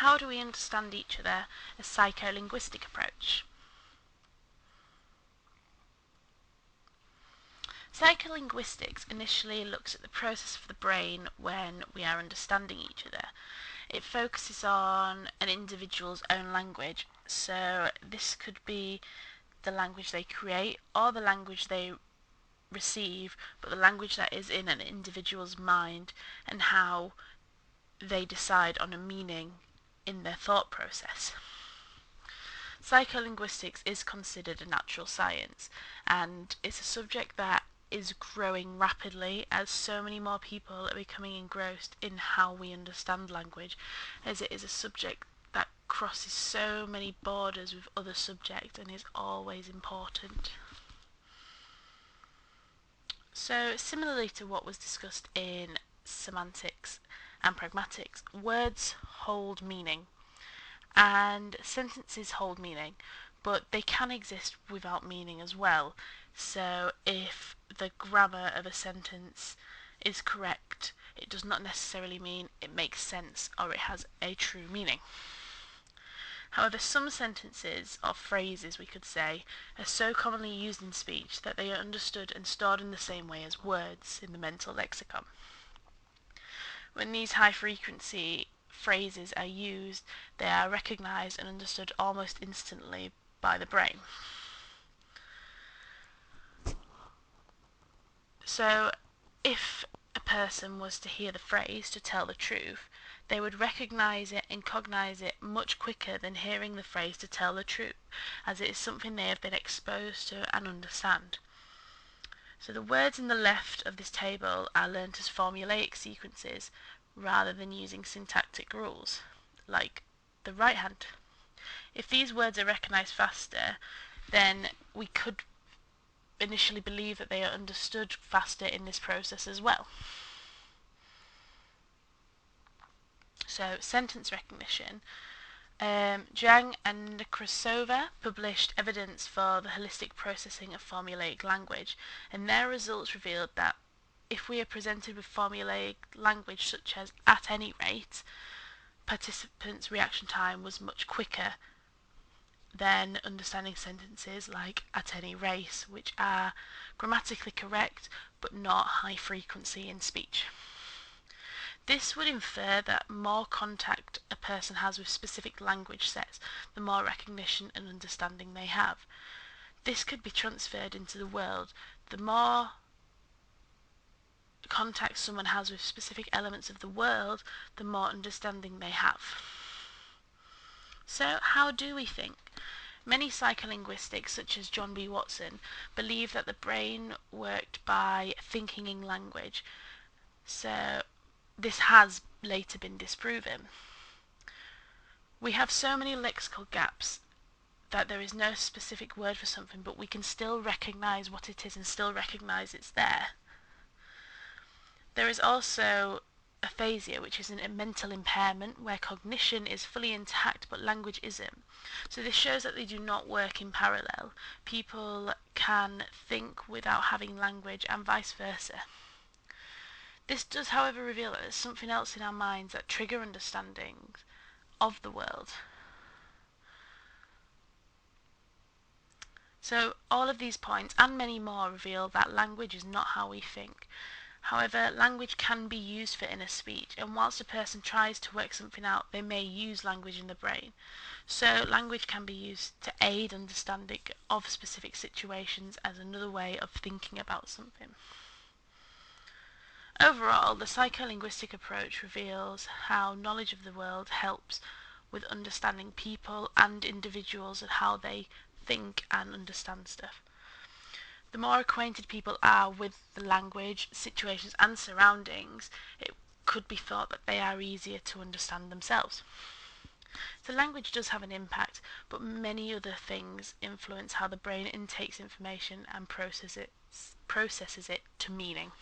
How do we understand each other? A psycholinguistic approach. Psycholinguistics initially looks at the process of the brain when we are understanding each other. It focuses on an individual's own language, so this could be the language they create or the language they receive, but the language that is in an individual's mind and how they decide on a meaning in their thought process. Psycholinguistics is considered a natural science, and it's a subject that is growing rapidly as so many more people are becoming engrossed in how we understand language, as it is a subject that crosses so many borders with other subjects and is always important. So, similarly to what was discussed in semantics and pragmatics, words hold meaning and sentences hold meaning, but they can exist without meaning as well. So if the grammar of a sentence is correct, it does not necessarily mean it makes sense or it has a true meaning. However, some sentences, or phrases we could say, are so commonly used in speech that they are understood and stored in the same way as words in the mental lexicon. When these high-frequency phrases are used, they are recognised and understood almost instantly by the brain. So, if a person was to hear the phrase "to tell the truth," they would recognise it and cognise it much quicker than hearing the phrase "to tell the truth," as it is something they have been exposed to and understand. So the words in the left of this table are learnt as formulaic sequences rather than using syntactic rules, like the right hand. If these words are recognised faster, then we could initially believe that they are understood faster in this process as well. So, sentence recognition. Zhang and Nekrasova published evidence for the holistic processing of formulaic language, and their results revealed that if we are presented with formulaic language such as "at any rate," participants' reaction time was much quicker than understanding sentences like "at any race," which are grammatically correct but not high frequency in speech. This would infer that more contact a person has with specific language sets, the more recognition and understanding they have. This could be transferred into the world. The more contact someone has with specific elements of the world, the more understanding they have. So, how do we think? Many psycholinguistics, such as John B. Watson, believe that the brain worked by thinking in language. So, this has later been disproven. We have so many lexical gaps that there is no specific word for something, but we can still recognise what it is and still recognise it's there. There is also aphasia, which is a mental impairment where cognition is fully intact but language isn't. So this shows that they do not work in parallel. People can think without having language and vice versa. This does, however, reveal that there's something else in our minds that trigger understandings of the world. So all of these points and many more reveal that language is not how we think. However, language can be used for inner speech, and whilst a person tries to work something out, they may use language in the brain. So language can be used to aid understanding of specific situations as another way of thinking about something. Overall, the psycholinguistic approach reveals how knowledge of the world helps with understanding people and individuals and how they think and understand stuff. The more acquainted people are with the language, situations and surroundings, it could be thought that they are easier to understand themselves. So language does have an impact, but many other things influence how the brain intakes information and processes it to meaning.